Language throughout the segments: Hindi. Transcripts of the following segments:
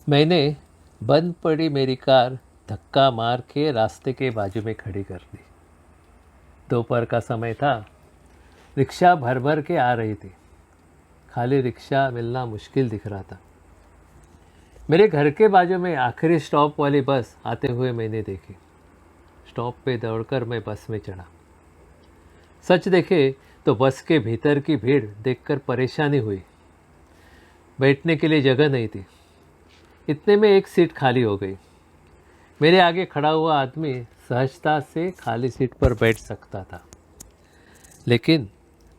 मैंने बंद पड़ी मेरी कार धक्का मार के रास्ते के बाजू में खड़ी कर दी। दोपहर का समय था। रिक्शा भर भर के आ रही थी। खाली रिक्शा मिलना मुश्किल दिख रहा था। मेरे घर के बाजू में आखिरी स्टॉप वाली बस आते हुए मैंने देखी। स्टॉप पे दौड़कर मैं बस में चढ़ा। सच देखे तो बस के भीतर की भीड़ देखकर परेशानी हुई। बैठने के लिए जगह नहीं थी। इतने में एक सीट खाली हो गई। मेरे आगे खड़ा हुआ आदमी सहजता से खाली सीट पर बैठ सकता था, लेकिन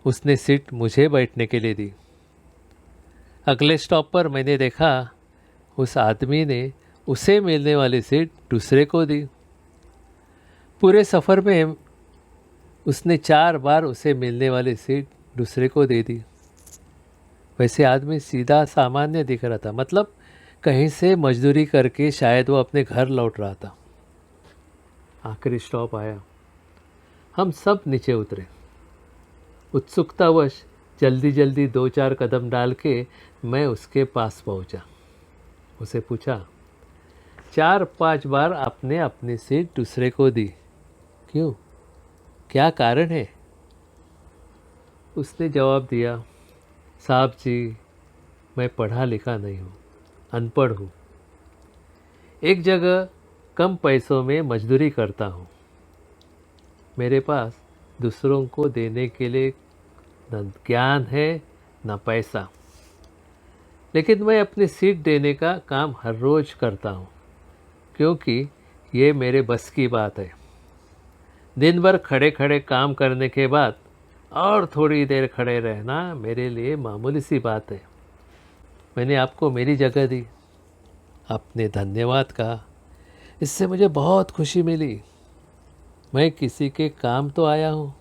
उसने सीट मुझे बैठने के लिए दी। अगले स्टॉप पर मैंने देखा उस आदमी ने उसे मिलने वाली सीट दूसरे को दी। पूरे सफ़र में उसने 4 बार उसे मिलने वाली सीट दूसरे को दे दी। वैसे आदमी सीधा सामान्य दिख रहा था, मतलब कहीं से मजदूरी करके शायद वो अपने घर लौट रहा था। आखिरी स्टॉप आया। हम सब नीचे उतरे। उत्सुकतावश जल्दी जल्दी 2-4 कदम डाल के मैं उसके पास पहुंचा। उसे पूछा, 4-5 बार आपने अपनी सीट दूसरे को दी, क्यों? क्या कारण है? उसने जवाब दिया, साहब जी, मैं पढ़ा लिखा नहीं हूँ, अनपढ़ हूँ। एक जगह कम पैसों में मजदूरी करता हूँ। मेरे पास दूसरों को देने के लिए न ज्ञान है न पैसा, लेकिन मैं अपनी सीट देने का काम हर रोज़ करता हूँ, क्योंकि ये मेरे बस की बात है। दिन भर खड़े खड़े काम करने के बाद और थोड़ी देर खड़े रहना मेरे लिए मामूली सी बात है। मैंने आपको मेरी जगह दी, आपने धन्यवाद कहा, इससे मुझे बहुत खुशी मिली। मैं किसी के काम तो आया हूँ,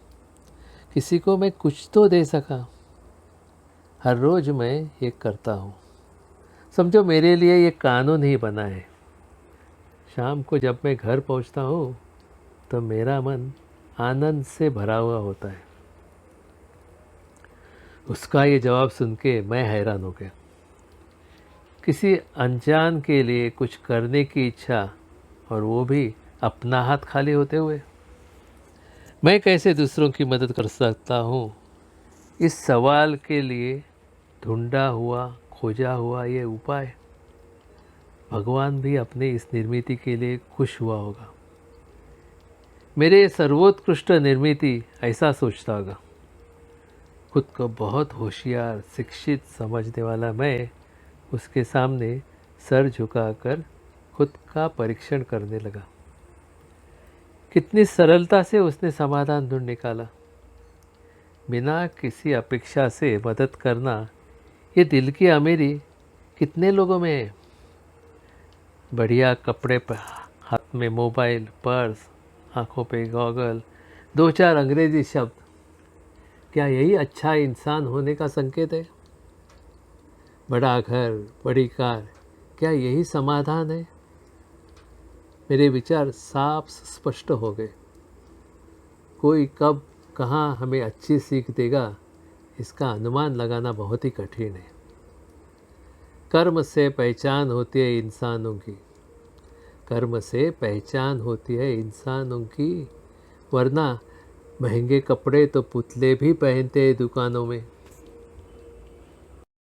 किसी को मैं कुछ तो दे सका। हर रोज़ मैं ये करता हूँ। समझो मेरे लिए ये कानून ही बना है। शाम को जब मैं घर पहुँचता हूँ तो मेरा मन आनंद से भरा हुआ होता है। उसका ये जवाब सुन के मैं हैरान हो गया। किसी अनजान के लिए कुछ करने की इच्छा, और वो भी अपना हाथ खाली होते हुए। मैं कैसे दूसरों की मदद कर सकता हूँ? इस सवाल के लिए ढूंढा हुआ खोजा हुआ ये उपाय भगवान भी अपने इस निर्मित के लिए खुश हुआ होगा। मेरे सर्वोत्कृष्ट निर्मित ऐसा सोचता होगा। खुद को बहुत होशियार शिक्षित समझने वाला मैं उसके सामने सर झुकाकर खुद का परीक्षण करने लगा। कितनी सरलता से उसने समाधान ढूंढ निकाला। बिना किसी अपेक्षा से मदद करना, ये दिल की अमीरी कितने लोगों में है। बढ़िया कपड़े पर, हाथ में मोबाइल, पर्स, आंखों पे गॉगल, 2-4 अंग्रेजी शब्द, क्या यही अच्छा इंसान होने का संकेत है? बड़ा घर, बड़ी कार, क्या यही समाधान है? मेरे विचार साफ स्पष्ट हो गए। कोई कब कहाँ हमें अच्छी सीख देगा, इसका अनुमान लगाना बहुत ही कठिन है। कर्म से पहचान होती है इंसानों की, कर्म से पहचान होती है इंसानों की, वरना महंगे कपड़े तो पुतले भी पहनते हैं दुकानों में।